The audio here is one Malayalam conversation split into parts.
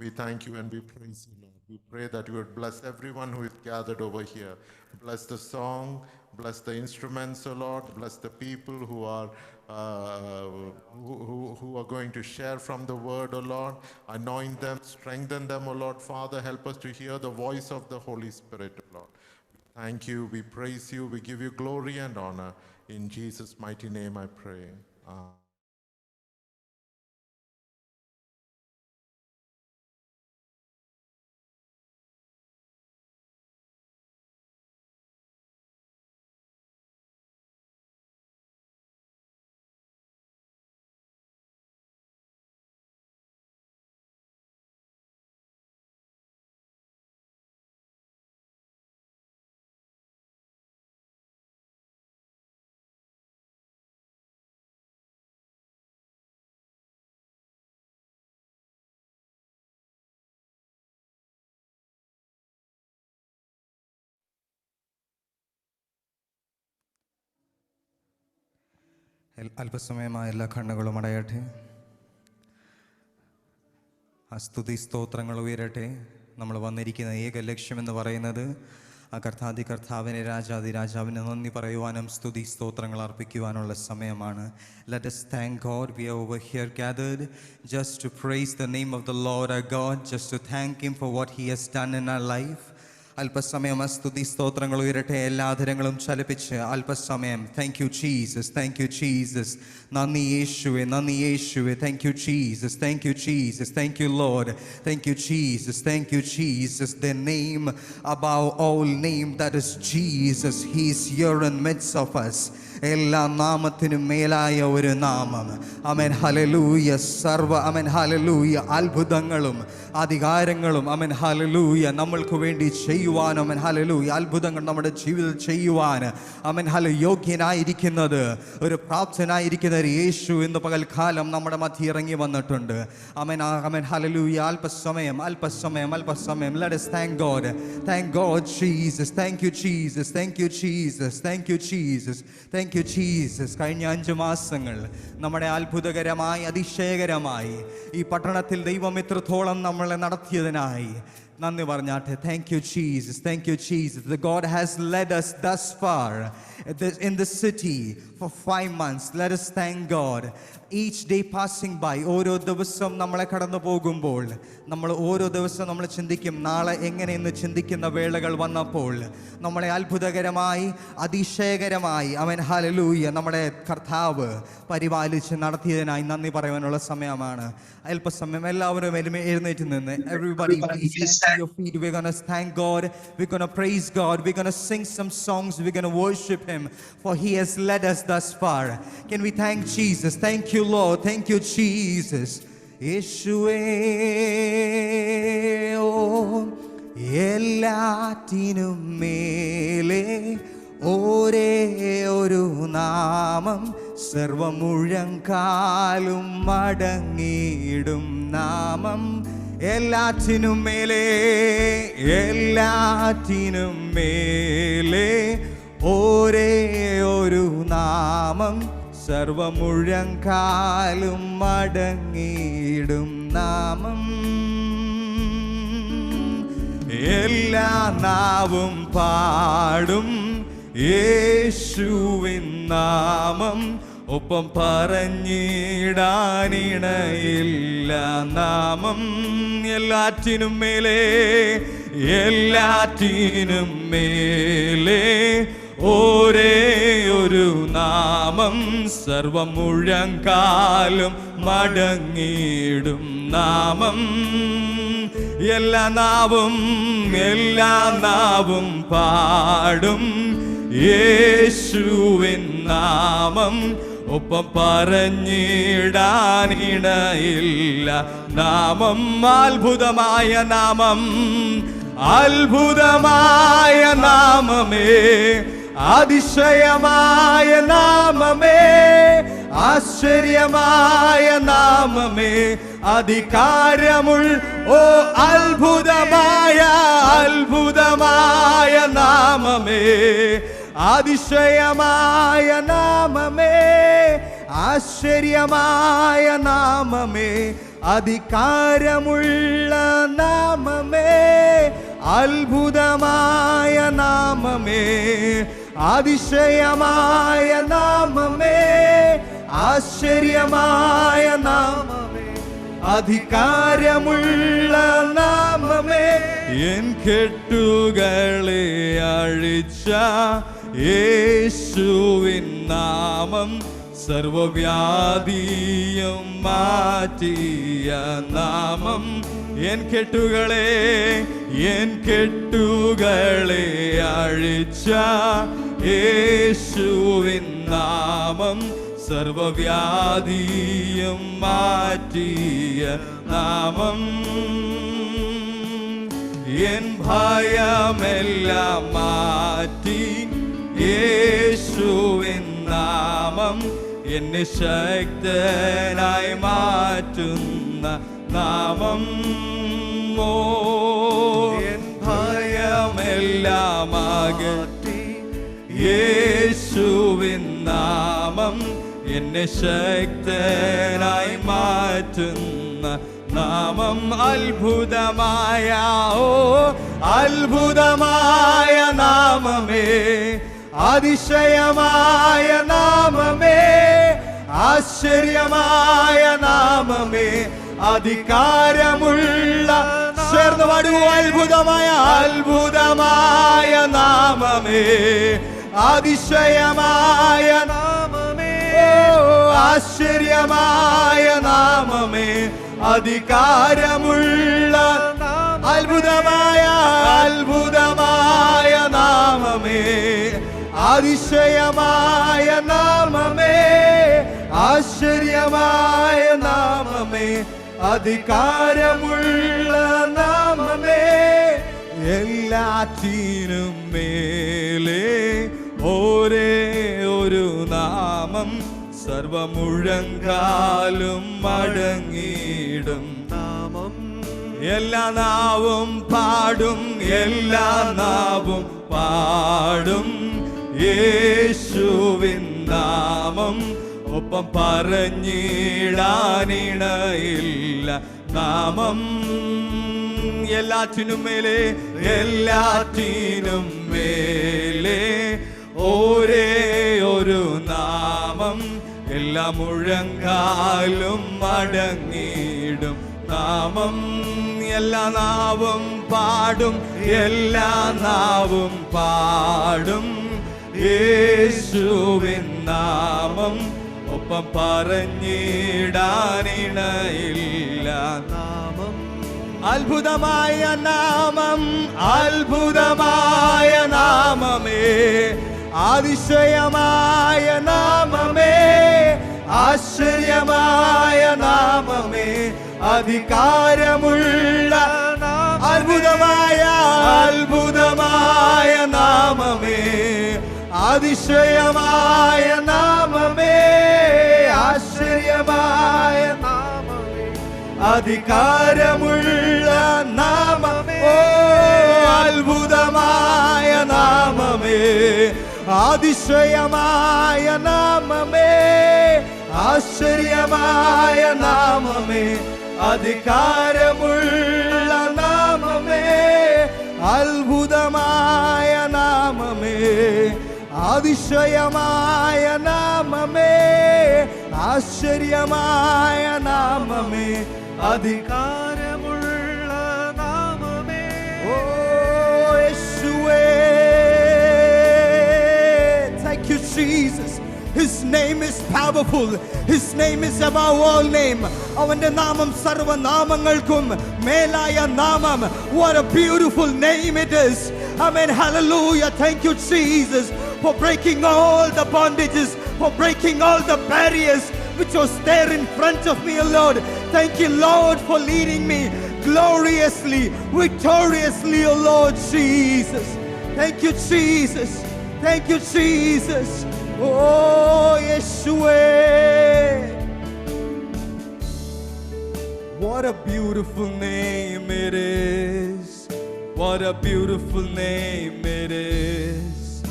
We thank you and we praise you, Lord. We pray that you would bless everyone who is gathered over here. Bless the song, bless the instruments, O Lord. Bless the people who are going to share from the word, O Lord. Anoint them, strengthen them, O Lord. Father, help us to hear the voice of the Holy Spirit, O Lord. Thank you, we praise you, we give you glory and honor. In Jesus' mighty name I pray. Amen. അല്പസമയമായ എല്ലാ കണ്ണുകളും അടയട്ടെ. ആ സ്തുതി സ്തോത്രങ്ങൾ ഉയരട്ടെ. നമ്മൾ വന്നിരിക്കുന്ന ഏക ലക്ഷ്യമെന്ന് പറയുന്നത് ആ കർത്താവിനെ രാജാവിന് നന്ദി പറയുവാനും സ്തുതി സ്തോത്രങ്ങൾ അർപ്പിക്കുവാനുള്ള സമയമാണ്. Let us thank God. We are over here gathered just to praise the name of the Lord our God, just to thank Him for what He has done in our life. അല്പസമയം സ്തുതി സ്തോത്രങ്ങൾ ഉയരട്ടെ. എല്ലാ ആദരങ്ങളും ചലിപ്പിച്ച് അല്പസമയം thank you Jesus, thank you Jesus, നന്ദി യേശുവേ, നന്ദി യേശുവേ, thank you Jesus, thank you Jesus, thank you Lord, thank you Jesus, thank you Jesus. The name above all name, that is Jesus. He is here in midst of us. എല്ലാ നാമത്തിനും മേലായ ഒരു നാമം. ആമേൻ, ഹല്ലേലൂയ. ആമേൻ, ഹല്ലേലൂയ. അത്ഭുതങ്ങളും അധികാരങ്ങളും ആമേൻ, ഹല്ലേലൂയ, നമ്മൾക്ക് വേണ്ടി ചെയ്യുവാൻ ആമേൻ, ഹല്ലേലൂയ, അത്ഭുതങ്ങൾ നമ്മുടെ ജീവിതത്തിൽ ചെയ്യുവാൻ ആമേൻ, ഹല്ലേലൂയ, യോഗ്യനായിരിക്കുന്നത് ഒരു പ്രാപ്തനായിരിക്കുന്ന ഒരു യേശു ഇന്ന് പകൽക്കാലം നമ്മുടെ മധ്യ ഇറങ്ങി വന്നിട്ടുണ്ട്. ആമേൻ, ആമേൻ, ഹല്ലേലൂയ. അല്പസമയം let us thank God. Thank God Jesus. Thank you Jesus. Thank you Jesus. Thank you Jesus. Thank you Jesus. കഴിഞ്ഞ 5 മാസങ്ങൾ നമ്മുടെ അത്ഭുതകരമായി അതിശയകരമായി ഈ പട്ടണത്തിൽ ദൈവം ഇത്രത്തോളം നമ്മളെ നടത്തിയതിനായി നന്ദി പറഞ്ഞാട്ടെ. Thank you Jesus. Thank you Jesus. The God has led us thus far in the city for 5 months. Let us thank God. Each day passing by, ഓരോ ദിവസം നമ്മളെ കടന്നു പോകുമ്പോൾ നമ്മൾ ഓരോ ദിവസം നമ്മൾ ചിന്തിക്കും നാളെ എങ്ങനെയെന്ന് ചിന്തിക്കുന്ന വേളകൾ വന്നപ്പോൾ നമ്മളെ അത്ഭുതകരമായി അതിശയകരമായി അവൻ ഹല്ലേലൂയ നമ്മുടെ കർത്താവ് പരിപാലിച്ച് നടത്തിയതിനായി നന്ദി പറയാനുള്ള സമയമാണ്. അല്പസമയം എല്ലാവരും എഴുന്നേറ്റ് നിന്ന് everybody please stand to your feet. We're going to thank God. We're going to praise God. We're going to sing some songs. We're going to worship Him for He has led us thus far. Can we thank Jesus? Thank you Lord. Thank you Jesus. യേശുവേ ഓ എല്ലാറ്റിനും മേലെ ഒരേ ഒരു നാമം, സർവമുഴങ്കാലും മടങ്ങിയിടും നാമം. എല്ലാറ്റിനും മേലെ ഒരേ ഒരു നാമം, സർവമുഴങ്കാലും മടങ്ങിയിടും നാമം. എല്ലാ നാവും പാടും യേശുവിൻ നാമം, ഒപ്പം പറഞ്ഞിടാനിണയില്ല നാമം. എല്ലാറ്റിനും മേലെ ഒരേ ഒരു നാമം, സർവമുഴങ്കാലും മടങ്ങിയിടും നാമം. എല്ലാ നാവും പാടും യേശുവിൻ നാമം, ഒപ്പം പറഞ്ഞിടാനിടയില്ല നാമം. അത്ഭുതമായ നാമമേ, അതിശയമായ നാമമേ, ആശ്ചര്യമായ നാമമേ, അധികാരമുള്ള അത്ഭുതമായ നാമമേ, അതിശയമായ നാമമേ, ആശ്ചര്യമായ നാമമേ, അധികാരമുള്ള നാമമേ, അത്ഭുതമായ നാമമേ, അതിശയമായ നാമമേ, ആശ്ചര്യമായ നാമമേ, അധികാരമുള്ള നാമമേ, എൻ കെട്ടുകളെ അഴിച്ച യേശുവിൻ നാമം, സർവവ്യാധിയും മാറ്റിയ നാമം, എൻ കെട്ടുകളെ അഴിച്ച യേശുവിൻ നാമം, സർവവ്യാധിയും മാറ്റിയ നാമം, എൻ ഭയമെല്ലാം മാറ്റി യേശുവിൻ നാമം, എന്നെ ശക്തനായി മാറ്റുന്ന നാമം, എൻ ഭയമെല്ലാം അകറ്റി യേശുവിൻ നാമം, എന്നെ ശക്തനായി മാറ്റുന്ന നാമം, അത്ഭുതമായ അത്ഭുതമായ നാമമേ, അതിശയമായ നാമമേ, ആശ്ചര്യമായ നാമമേ, അധികാരമുള്ള, ചേർന്ന് പാടൂ, അത്ഭുതമായ നാമമേ, അതിശയമായ നാമമേ, ആശ്ചര്യമായ നാമമേ, അധികാരമുള്ള, അത്ഭുതമായ നാമമേ, അതിശയമായ നാമമേ, ആശ്ചര്യമായ നാമമേ, അധികാരമുള്ള നാമമേ, എല്ലാറ്റിനും മേലെ ഒരേ ഒരു നാമം, സർവമുഴങ്കാലും മടങ്ങിയിടും നാമം, എല്ലാ നാവും പാടും, എല്ലാ നാവും പാടും യേശുവിൻ നാമം, ഒപ്പം പറഞ്ഞിടാനിണയില്ല നാമം, എല്ലാറ്റിനും മേലെ ഒരേ ഒരു നാമം, എല്ലാ മുഴങ്കാലും മടങ്ങിയിടും നാമം, എല്ലാ നാവും പാടും, എല്ലാ നാവും പാടും യേശുവിൻ നാമം, ഒപ്പം പറഞ്ഞിടാനിണയില്ല നാമം, അത്ഭുതമായ നാമം, അത്ഭുതമായ നാമമേ, അതിശയമായ നാമമേ, ആശ്ചര്യമായ നാമമേ, അധികാരമുള്ള, അത്ഭുതമായ നാമമേ, അതിശയമായ നാമമേ, ആശ്ചര്യമായ നാമമേ, അധികാരമുള്ള നാമമേ, അത്ഭുതമായ നാമമേ, അതിശയമായ നാമമേ, ആശ്ചര്യമായ നാമമേ, അധികാരമുള്ള നാമമേ, അത്ഭുതമായ നാമമേ, അതിശയമായ നാമമേ, ആശ്ചര്യമായ നാമമേ, അധികാരമുള്ള നാമമേ, ഓ യേശുവേ. Thank you, Jesus. His name is powerful. His name is above all name. അവന്റെ നാമം സർവനാമങ്ങൾക്കും മേലായ നാമം. What a beautiful name it is. Amen. Hallelujah. Thank you, Jesus, for breaking all the bondages, for breaking all the barriers which was there in front of me, Lord. Thank you, Lord, for leading me gloriously, victoriously, O Lord Jesus. Thank you, Jesus. Thank you, Jesus. Oh, Yeshua. What a beautiful name it is. What a beautiful name it is.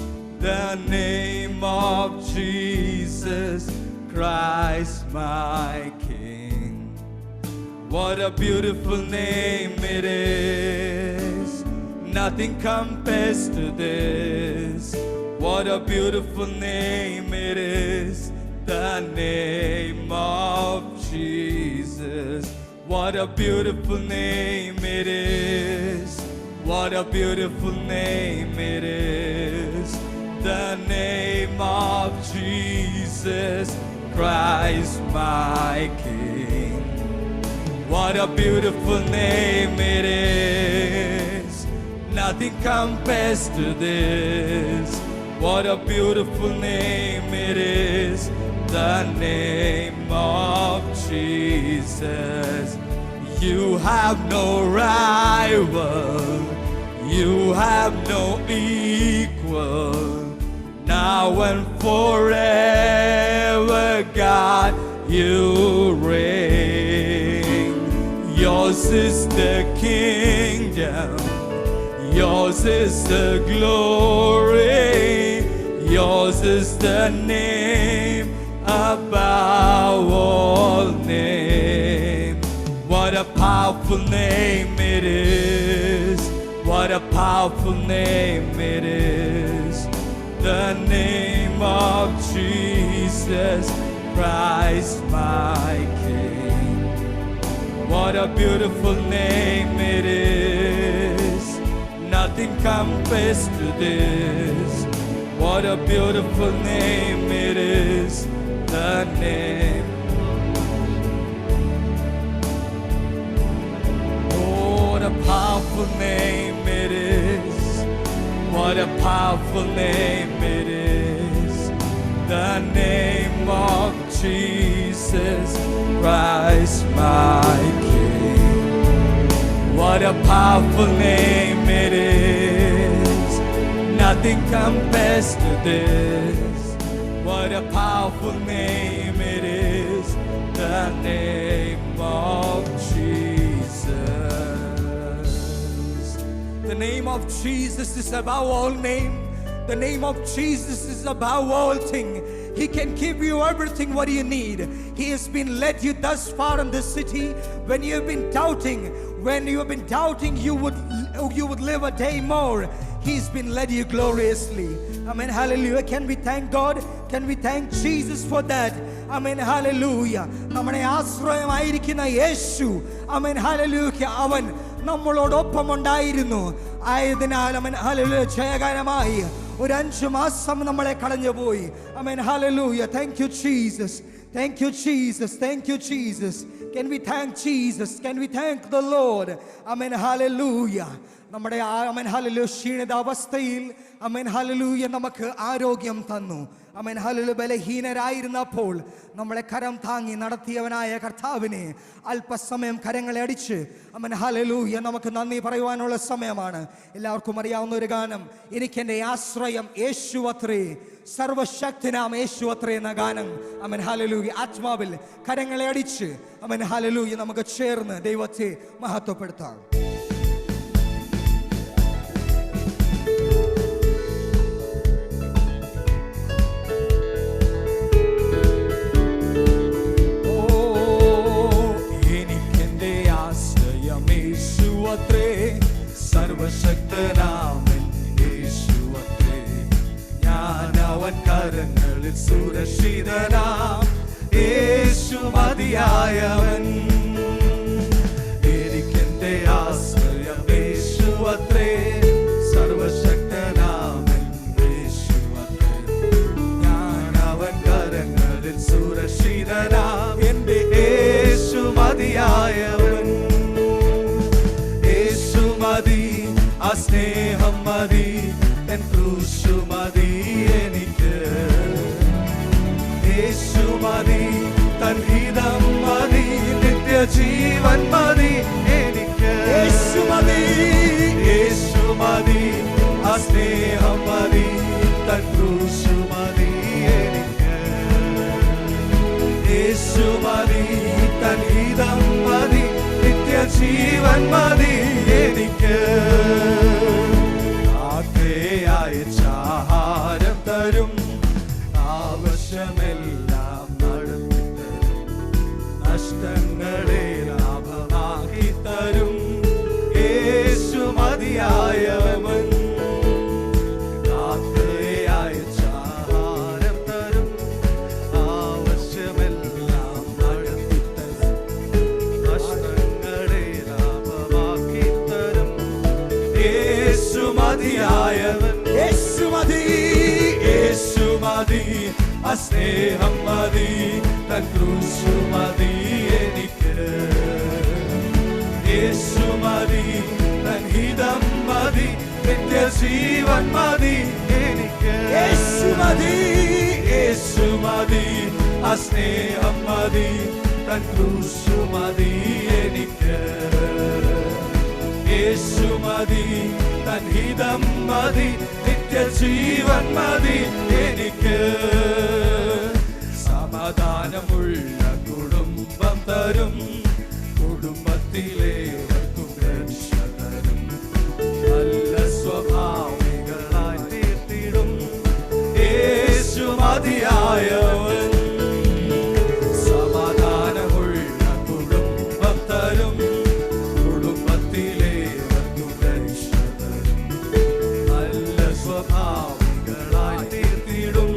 The name of Jesus Christ, my King. What a beautiful name it is. Nothing compares to this. What a beautiful name it is. The name of Jesus. What a beautiful name it is. What a beautiful name it is. The name of Jesus Christ my King. What a beautiful name it is. Nothing compares to this. What a beautiful name it is. The name of Jesus. You have no rival. You have no equal. Now and forever, God, you reign. Yours is the kingdom. Yours is the glory. Yours is the name above all names. What a powerful name it is. What a powerful name it is. The name of Jesus Christ my King. What a beautiful name it is. Nothing compares to this. What a beautiful name it is. The name. Oh, what a powerful name it is. What a powerful name it is. The name of Jesus Christ my King. What a powerful name it is. Nothing compares to this. What a powerful name it is. The name of Jesus. The name of Jesus is above all name. The name of Jesus is above all thing. He can give you everything what you need. He has been led you thus far in this city. When you have been doubting, you would live a day more. He's been led you gloriously. Amen. Hallelujah. Can we thank God? Can we thank Jesus for that? Amen. Hallelujah. നമ്മുടെ ആശ്രയമായിരിക്കുന്ന യേശു. Amen. Hallelujah. അവൻ നമ്മളോടൊപ്പം ഉണ്ടായിരുന്നു. ആയതിനാൽ അവൻ ഹല്ലേലൂയ ജയകരമായി ഒരു 5 മാസം നമ്മളെ കളഞ്ഞുപോയി. Amen. Hallelujah. Thank you Jesus. Thank you Jesus. Thank you Jesus. Can we thank Jesus? Can we thank the Lord? Amen. Hallelujah. നമ്മുടെ അമേൻ ഹല്ലേലൂയ ക്ഷീണിതാവസ്ഥയിൽ അമേൻ ഹല്ലേലൂയ നമുക്ക് ആരോഗ്യം തന്നു. അമേൻ ഹല്ലേലൂയ ബലഹീനരായിരുന്നപ്പോൾ നമ്മളെ കരം താങ്ങി നടത്തിയവനായ കർത്താവിനെ അല്പസമയം കരങ്ങളെ അടിച്ച് അമേൻ ഹല്ലേലൂയ നമുക്ക് നന്ദി പറയുവാനുള്ള സമയമാണ്. എല്ലാവർക്കും അറിയാവുന്ന ഒരു ഗാനം, എനിക്കെൻ്റെ ആശ്രയം യേശുവത്രേ, സർവശക്തനാം യേശുവത്രേ എന്ന ഗാനം അമേൻ ഹല്ലേലൂയ ആത്മാവിൽ കരങ്ങളെ അടിച്ച് അമേൻ ഹല്ലേലൂയ നമുക്ക് ചേർന്ന് ദൈവത്തെ മഹത്വപ്പെടുത്താം. സർവശക്തനാമൻ യേശുവത്രേ, ഞാൻ അവൻ കരങ്ങളിൽ സുരക്ഷിതനാം. യേശു മതിയായവൻ, എനിക്കെന്റെ ആശ്രയം യേശുവത്രേ, സർവശക്തനാമൻ യേശുവത്രേ, ഞാൻ അവൻ കരങ്ങളിൽ സുരക്ഷിതനാം. എന്റെ യേശു മതിയായവൻ, മതി ആ സ്നേഹം മതി, എൻ ക്രൂശു മതി എനിക്ക്. യേശു മതി, തൻ ഹിതം മതി, നിത്യജീവൻ മതി എനിക്ക്. യേശു മതി, യേശു മതി ആ സ്നേഹം മതി, തൻ ക്രൂശു മതി എനിക്ക്. യേശു മതി, തൻ ഹിതം മതി, നിത്യജീവൻ മതി എനിക്ക്. ആഹാരം തരും, ആവശ്യമെല്ലാം നടത്തിത്തരും, നഷ്ടങ്ങളെ ലാഭം മതിയായവൻ. യേശു മതി, യേശു മതി, ആ സ്നേഹം മതി, തൻ ക്രൂശു മതി എനിക്ക്. യേശു മതി, തൻ ഹിതം മതി, നിത്യജീവൻ മതി എനിക്ക്. യേശു മതി, യേശു മതി, ആ സ്നേഹം മതി, തൻ ക്രൂശു മതി എനിക്ക്. യേശു മതി, തൻ ഹിതം മതി, നിത്യജീവൻ മതി എനിക്ക്. സമാധാനമുള്ള കുടുംബം തരും, കുടുംബത്തിലേവർക്കും രക്ഷ തരും, നല്ല സ്വഭാവികളായി തീർത്തിടും യേശു മതിയായവൻ. സമാധാനമുള്ള കുടുംബം തരും, കുടുംബത്തിലേവർക്കും രക്ഷ തരും, നല്ല സ്വഭാവികളായി തീർത്തിടും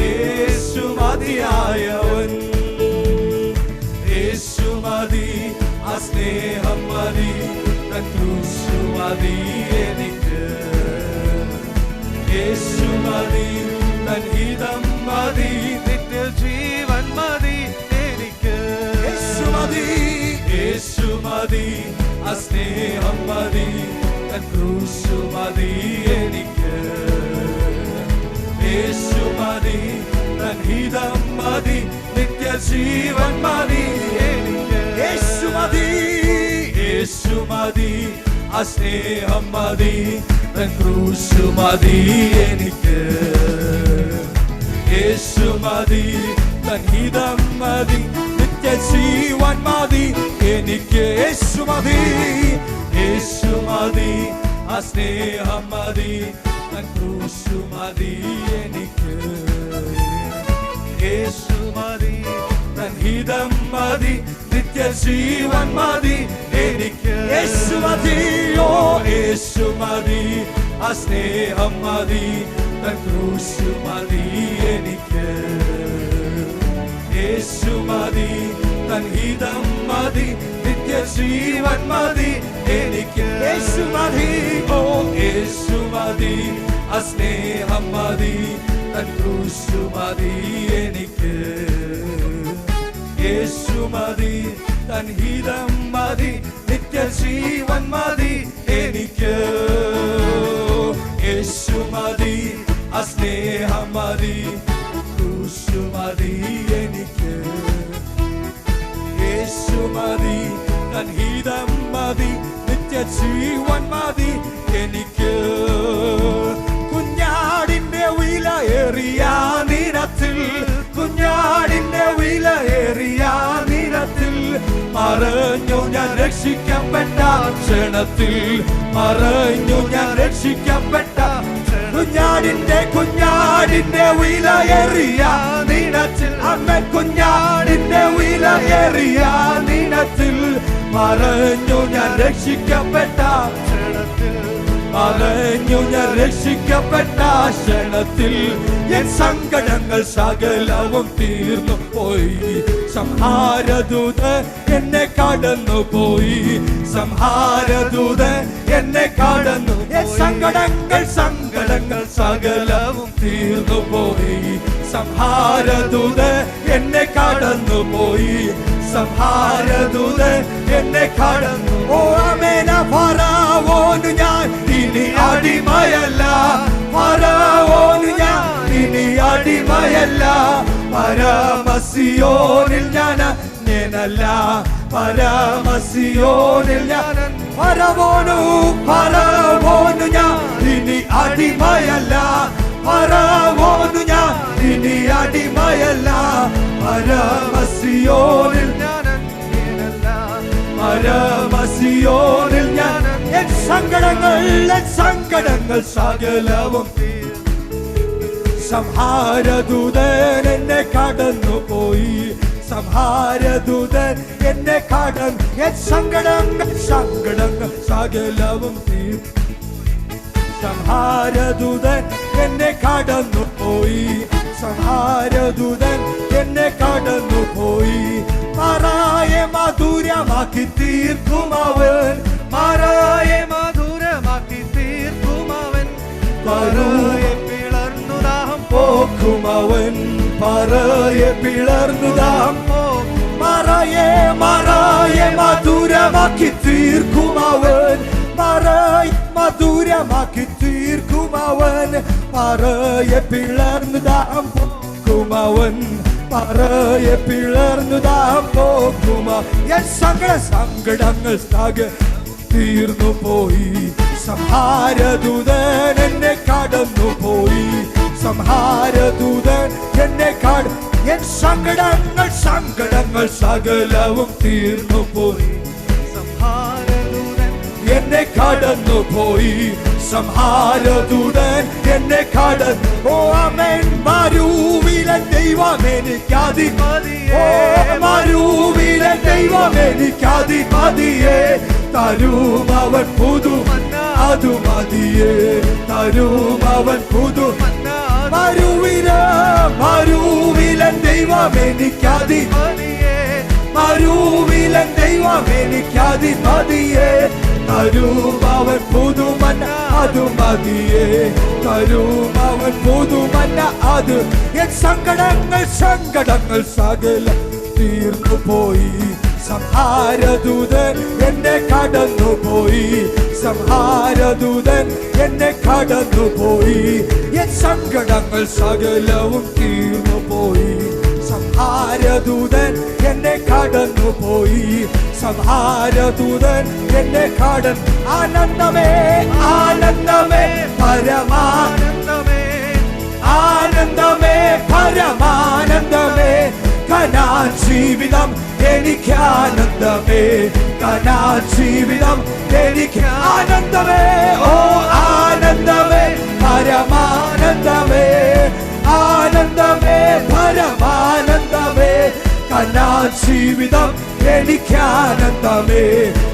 യേശു മതിയായവൻ. യേശു മതി, ആ സ്നേഹം മതി, തൻ ക്രൂശു മതി എനിക്ക്. യേശു മതി, തൻ ഹിതം മതി, നിത്യജീവൻ മതി എനിക്ക്. യേശു മതി, യേശു മതി, ആ സ്നേഹം മതി, തൻ ക്രൂശു മതി എനിക്ക്. യേശു മതി, തൻ ഹിതം മതി, നിത്യജീവൻ മതി എനിക്ക്. യേശു മതി, യേശു മതി, ആ സ്നേഹം മതി, തൻ ക്രൂശു മതി എനിക്ക്. യേശു മതി, തൻ ഹിതം മതി, നിത്യജീവൻ മതി എനിക്ക്. യേശു മതി, യേശു മതി, ആ സ്നേഹം മതി, തൻ ക്രൂശു മതി എനിക്ക്. യേശു മതി, തൻ ഹിതം മതി, നിത്യജീവൻ മതി എനിക്ക്. യേശു മതി, ഓ യേശു മതി, ആ സ്നേഹം മതി, തൻ ക്രൂശു മതി എനിക്ക്. യേശു മതി, തൻ ഹിതം മതി, നിത്യജീവൻ മതി എനിക്ക്. യേശു മതി, ഓ യേശു മതി, ആ സ്നേഹം മതി, തൻ ക്രൂശു മതി എനിക്ക്. യേശു മതി, തൻ ഹിതം മതി, നിത്യജീവൻ മതി എനിക്ക്. യേശു മതി, ആ സ്നേഹം മതി, ക്രൂശു മതി എനിക്ക്. യേശു മതി, തൻ ഹിതം മതി, നിത്യജീവൻ മതി എനിക്ക്. കുഞ്ഞാടിന്റെ വിലയേറിയ നിരത്തിൽ, കുഞ്ഞാടിന്റെ വിലയേറിയ നിരത്തിൽ മറഞ്ഞു ഞാൻ രക്ഷിക്കപ്പെട്ട ക്ഷണത്തിൽ, മറഞ്ഞു ഞാൻ രക്ഷിക്കപ്പെട്ട കുഞ്ഞാടിന്റെ വിലയേറിയ നിരത്തിൽ, അമ്മ കുഞ്ഞാടിന്റെ വിലയേറിയ നിരത്തിൽ മറഞ്ഞു ഞാൻ രക്ഷിക്കപ്പെട്ട ക്ഷണത്തിൽ, മറഞ്ഞു ഞാൻ രക്ഷിക്കപ്പെട്ട ക്ഷണത്തിൽ എൻ സങ്കടങ്ങൾ സകലവും തീർന്നു പോയി. സംഹാരദൂത് എന്നെ കടന്നു പോയി, സംഹാരദൂത് എന്നെ കടന്നു. എൻ സങ്കടങ്ങൾ സകലവും തീർന്നു പോയി. സംഹാരദൂത് എന്നെ കടന്നു പോയി, സംഹാരദൂത് എന്നെ കടന്നു. ഓ ആമേൻ. ഫറവോനു ഞാൻ ഇനി അടിമയല്ല, ഫറവോനു ഞാൻ ഇനി അടിമയല്ല. പരമസിയോനിൽ ഞാൻ അന്യനല്ല, പരമസിയോനിൽ ഞാൻ. ഫറവോനു ഞാൻ ഇനി അടിമയല്ല, ഫറവോനു ഞാൻ ഇനി അടിമയല്ല. പരമസിയോനിൽ ഞാൻ അന്യനല്ല, പരമസിയോനിൽ ഞാൻ. എൻ സങ്കടങ്ങൾ സകലവും സംഹാരദൂതൻ എന്നെ കടന്നു പോയി, സംഹാരദൂതൻ എന്നെ കടന്നു. എൻ സങ്കടങ്ങൾ സകലവും സംഹാരദൂതൻ എന്നെ കടന്നു പോയി, സംഹാരദൂതൻ എന്നെ കടന്നു പോയി. മാറായെ മധുരമാക്കി തീർക്കും അവൻ, മാറായെ മധുരമാക്കി തീർക്കും മറയെ പിളർന്നുതാം മറയെ മറയെ മധുരമാക്കി തീർക്കുമവൻ മധുരമാക്കി തീർക്കുമവൻ മറയെ പിളർന്നുതാം പോകുമവൻ മറയെ പിളർന്നുതാം പോകുമ എൻ സങ്കടങ്ങൾ തീർന്നു പോയി സംഹാരദൂതൻ എന്നെ കടന്നു പോയി സംഹാരദൂതൻ എന്നെ എൻ സങ്കടങ്ങൾ സകലവും തീർന്നു പോയി സംഹാരദൂതൻ എന്നെ കടന്നു പോയി സംഹാരദൂതൻ എന്നെ കടന്നു ഓ ആമേൻ മരുവിലെ ദൈവം എനിക്കധിപതിയേ മരുവിലെ ദൈവം എനിക്കധിപതിയേ തരും അവൻ പുതു അതു മതിയേ തരും അവൻ പുതു മരുവിലൻ ദൈവം എനിക്കധിപതിയേ മരുവിലൻ ദൈവം എനിക്കധിപതിയേ തരും അവൻ പുതുമന്ന അതു മതിയേ തരും അവൻ പുതുമന്ന അത് എൻ സങ്കടങ്ങൾ സകല തീർന്നു പോയി സംഹാരദൂതൻ എന്നെ കടന്നു പോയി സംഹാരദൂതൻ എന്നെ കടന്നു പോയി എൻ സങ്കടങ്ങൾ സകലവും തീർന്നു പോയി സംഹാരദൂതൻ എന്നെ കടന്നു പോയി സംഹാരദൂതൻ എന്നെ കടന്നു ആനന്ദമേ ആനന്ദമേ പരമാനന്ദമേ ആനന്ദമേ പരമാനന്ദമേ കനാൻ ജീവിതം എനിക്ക് ആനന്ദമേ കനാൻ ജീവിതം എനിക്ക് ആനന്ദമേ ഓ ആനന്ദമേ പരമാനന്ദമേ ആനന്ദമേ പരമാനന്ദമേ കനാൻ ജീവിതം എനിക്ക് ആനന്ദമേ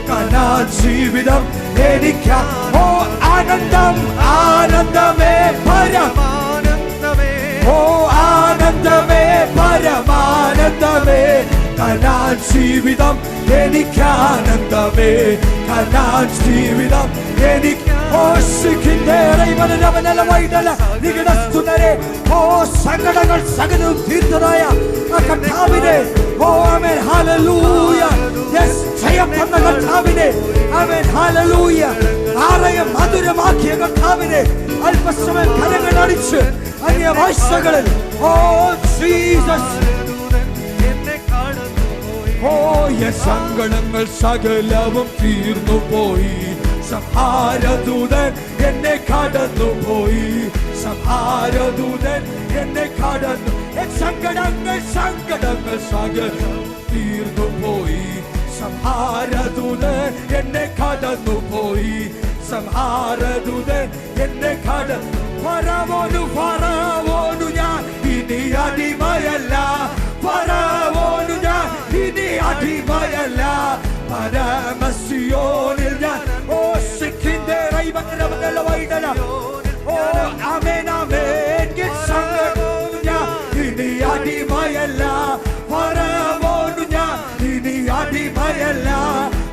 കനാൻ ജീവിതം എനിക്ക് ഓ ആനന്ദം ആനന്ദമേ പരമാനന്ദമേ ഓ ആനന്ദമേ പരമാനന്ദമേ കനാൻ ജീവിതം എനിക്ക് ആനന്ദമേ കനാൻ ജീവിതം എനിക്ക് ഓ ഓ സങ്കടങ്ങൾ സകലവും തീർത്തതായ കർത്താവിനെ ഓ ആമേൻ ഹല്ലേലൂയ യെസ് ജയം തന്ന കർത്താവിനെ ആമേൻ ഹല്ലേലൂയ ആറയെ മധുരമാക്കിയ കർത്താവിനെ അല്പസമയം കരങ്ങൾ അടിച്ച് അന്യഭാഷകളിൽ ഓ ജീസസ് ഓ യെസ് സങ്കടങ്ങൾ സകലവും തീർന്നു പോയി സംഹാരദൂതൻ എന്നെ കടന്നു പോയി സംഹാരദൂതൻ എന്നെ കടന്നു സങ്കടങ്ങൾ സകലവും തീർന്നു പോയി സംഹാരദൂതൻ എന്നെ കടന്നു പോയി സംഹാരദൂതൻ എന്നെ കടന്നു ഫറവോനു ഞാൻ ഇനി അടിമയല്ല ഫറവോനു ഞാൻ ഇനി അടിമയല്ല പരമസിയോനിൽ ഞാൻ ഓ സിക്കിന്റെ റൈവങ്ങല വൈഡല ഓ ആമേൻ ആമേൻ സങ്കടോനു ഞാൻ ഇനി അടിമയല്ല ഫറവോനു ഞാൻ ഇനി അടിമയല്ല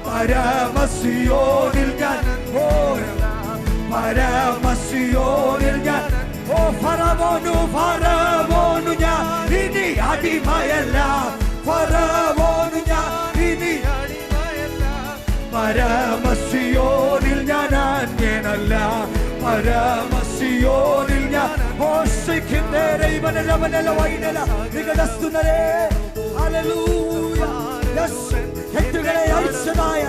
പരമസിയോനിൽ ഞാൻ ഓ പരമസിയോനിൽ ഞാൻ ഓ ഫറവോനു ഞാൻ ഇനി അടിമയല്ല ഫറവോനു ഞാൻ ഇനി അടിമയല്ല പരമസിയോനിൽ ഞാൻ അന്യനല്ല പരമസിയോനിൽ ഞാൻ ഓശിക്കുന്നേ റൈവനല വൈനല നികടസ്തുനരേ ഹല്ലേലൂയ യെസ് ഹെറ്റുകളെ അഴിച്ചതായ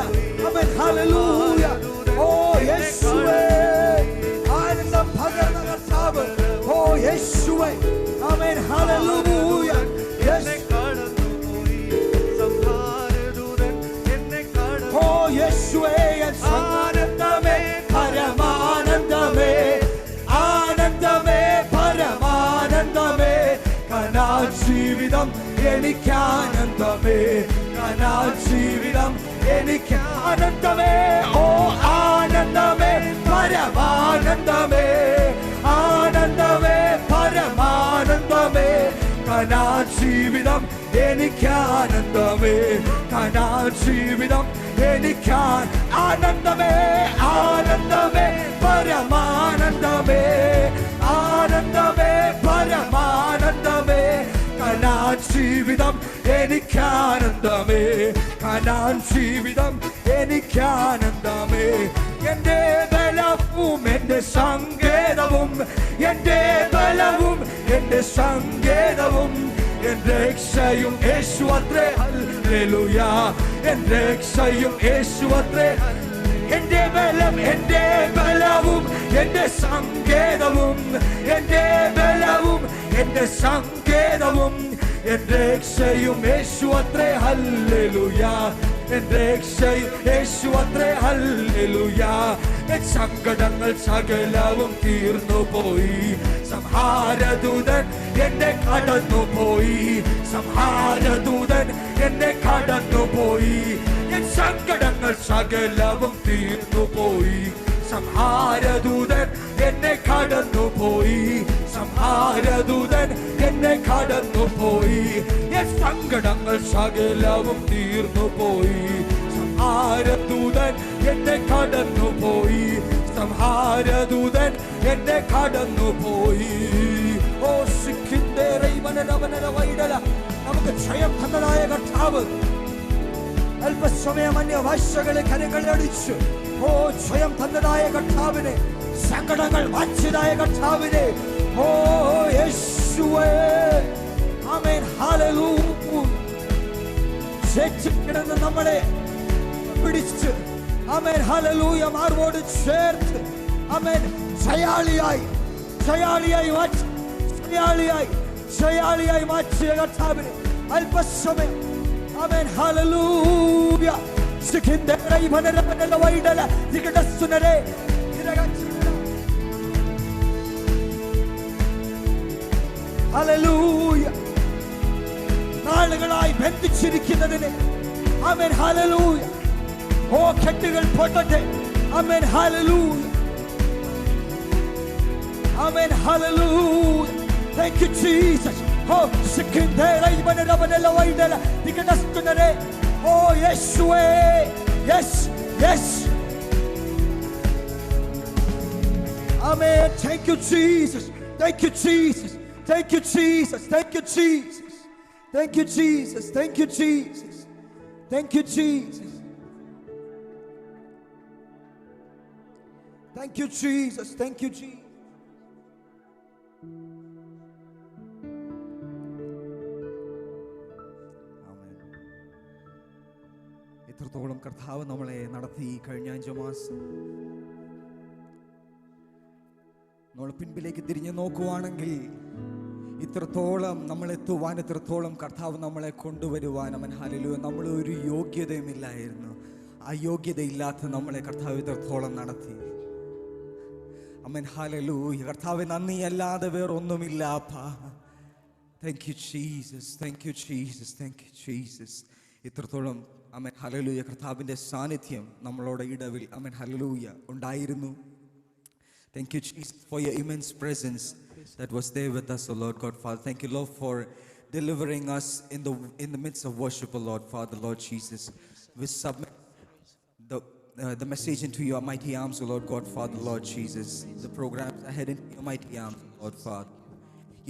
ആമേൻ ഹല്ലേലൂയ ഓ യേശുവേ ആനന്ദം പകർന്ന കർത്താവ് ഓ യേശുവേ ആമേൻ ഹല്ലേലൂയ യെസ് ഓ യേശുവേ ആനന്ദമേ പരമാനന്ദമേ ആനന്ദമേ പരമാനന്ദമേ കനാൻ ജീവിതം എനിക്ക് ആനന്ദമേ കനാൻ ജീവിതം എനിക്ക് ആനന്ദമേ ഓ ആനന്ദമേ പരമാനന്ദമേ ആനന്ദമേ പരമാനന്ദമേ കനാൻ ജീവിതം എനിക്ക് ആനന്ദമേ കനാൻ ജീവിതം എനിക്ക് ആനന്ദമേ ആനന്ദമേ പരമാനന്ദമേ ആനന്ദമേ പരമാനന്ദമേ കനാൻ ജീവിതം എനിക്കാനന്ദമേ, കനാൻ ജീവിതം എനിക്കാനന്ദമേ. എന്റെ ബലവും എന്റെ സങ്കേതവും, എന്റെ ബലവും എന്റെ സങ്കേതവും, എന്റെ രക്ഷയും യേശു അത്രേ, ഹല്ലേലൂയ. എന്റെ രക്ഷയും യേശു അത്രേ, എന്റെ ബലം, എന്റെ ബലവും എന്റെ സങ്കേതവും, എന്റെ ബലവും എന്റെ സങ്കേതവും, എന്റെ രക്ഷയും യേശു അത്രേ, ഹല്ലേലൂയ. എന്റെ രക്ഷയും യേശു അത്രേ, ഹല്ലേലൂയ. എൻ സങ്കടങ്ങൾ സകലവും തീർന്നു പോയി, സംഹാരദൂതൻ എന്നെ കടന്നുപോയി, സംഹാരദൂതൻ എന്നെ കടന്നുപോയി. എൻ സങ്കടങ്ങൾ സകലവും തീർന്നു പോയി, സംഹാരദൂതൻ എന്നെ കടന്നുപോയി, സംഹാരദൂതൻ എന്നെ കടന്നുപോയി. എൻ സങ്കടങ്ങൾ സകലവും തീർന്നു പോയി, സംഹാരദൂതൻ എന്നെ കടന്നുപോയി, സംഹാരദൂതൻ എന്നെ കടന്നുപോയി. ഓ സിഖിന്റെ റൈവനവനര വൈഡല, നമുക്ക് ക്ഷയം തന്നതായ കർത്താവ് അല്പസമയം അന്യഭാഷകളെ കരങ്ങളടിച്ചു. ഓ സ്വയം തന്നതായ കർത്താവിനെ, സങ്കടങ്ങൾ മാറ്റിയതായ കർത്താവിനെ, ഓ യേശുവേ, ആമേൻ, ഹല്ലേലൂയ. ചേച്ചിക്കിടന്ന് നമ്മളെ പിടിച്ച്, ആമേൻ, ഹല്ലേലൂയ, മാർവോട് ചേർത്ത്, ആമേൻ, ജയാളിയായി മാറ്റിയ കർത്താവിനെ അല്പസമയം, ആമേൻ, ഹല്ലേലൂയ. സിഖിന്റെ റൈവനവനര വൈഡല ദിഗടസുനരെ ഇരഗച്ചുന, ഹല്ലേലൂയ. നാളുകളായി ബന്ധിച്ചിരിക്കുന്നതിനെ, ആമേൻ, ഹല്ലേലൂയ, ഓ കെട്ടുകൾ പൊട്ടട്ടെ, ആമേൻ, ഹല്ലേലൂയ, ആമേൻ, ഹല്ലേലൂയ. Thank you, Jesus. Oh, sikinde raibanera waidela digadastunare. Oh, Yeshua. Yes, yes. Amen. Thank you, Jesus. Thank you, Jesus. Thank you, Jesus. Thank you, Jesus. Thank you, Jesus. Thank you, Jesus. Thank you, Jesus. Thank you, Jesus. Thank you, Jesus. ഇത്രത്തോളം കർത്താവ് നമ്മളെ നടത്തി കഴിഞ്ഞ 5 മാസം. നമ്മൾ പിൻപിലേക്ക് തിരിഞ്ഞു നോക്കുവാണെങ്കിൽ ഇത്രത്തോളം നമ്മളെത്തുവാൻ, ഇത്രത്തോളം കർത്താവ് നമ്മളെ കൊണ്ടുവരുവാൻ, അവൻ ഹല്ലേലൂയ, നമ്മൾ ഒരു യോഗ്യതയുമില്ലായിരുന്നു. ആ യോഗ്യതയില്ലാത്ത നമ്മളെ കർത്താവ് ഇത്രത്തോളം നടത്തി. അവൻ ഹല്ലേലൂയ. കർത്താവ് നന്ദിയല്ലാതെ വേറൊന്നുമില്ല. Thank you Jesus, thank you Jesus, thank you Jesus. ഇത്രത്തോളം ആമേൻ ഹല്ലേലൂയ കർത്താവിൻ്റെ സാന്നിധ്യം നമ്മളോട് ഇടവിൽ ആമേൻ ഹല്ലേലൂയ ഉണ്ടായിരുന്നു. Thank you, Jesus, for your immense presence that was there with us, O Lord God, Father. Thank you, Lord, for delivering us in the midst of worship, O Lord, Father, Lord Jesus. We submit the message into your mighty arms, O Lord God, Father, Lord Jesus. The programs ahead into your mighty arms, O Lord, Father.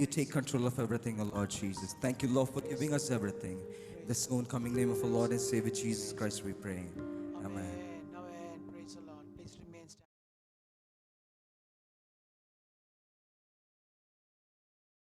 You take control of everything, O Lord Jesus. Thank you, Lord, for giving us everything. In the soon coming name of our Lord and Savior Jesus Christ we pray. Amen.